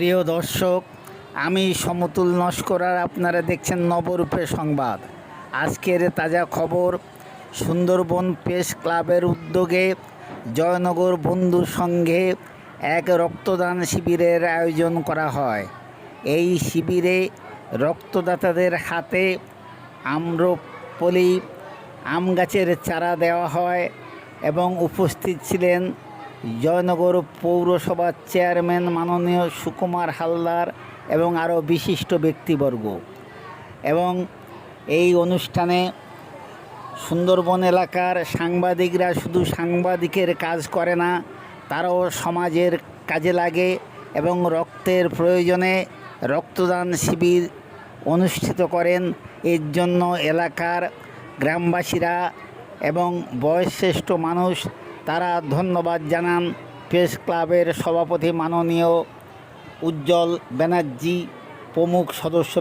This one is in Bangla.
প্রিয় দর্শক, আমি সমতুল নস্কর আর আপনারা দেখছেন নবরূপের সংবাদ। আজকের তাজা খবর, সুন্দরবন প্রেস ক্লাবের উদ্যোগে জয়নগর বন্ধু সংঘে এক রক্তদান শিবিরের আয়োজন করা হয়। এই শিবিরে রক্তদাতাদের হাতে আম্রপলি আম গাছের চারা দেওয়া হয় এবং উপস্থিত ছিলেন জয়নগর পৌরসভার চেয়ারম্যান মাননীয় সুকুমার হালদার এবং আরও বিশিষ্ট ব্যক্তিবর্গ। এবং এই অনুষ্ঠানে সুন্দরবন এলাকার সাংবাদিকরা শুধু সাংবাদিকের কাজ করে না, তারাও সমাজের কাজে লাগে এবং রক্তের প্রয়োজনে রক্তদান শিবির অনুষ্ঠিত করেন। এর জন্য এলাকার গ্রামবাসীরা এবং বয়োজ্যেষ্ঠ মানুষ তারা ধন্যবাদ জানান প্রেস ক্লাবের সভাপতি মাননীয় উজ্জ্বল ব্যানার্জি প্রমুখ সদস্য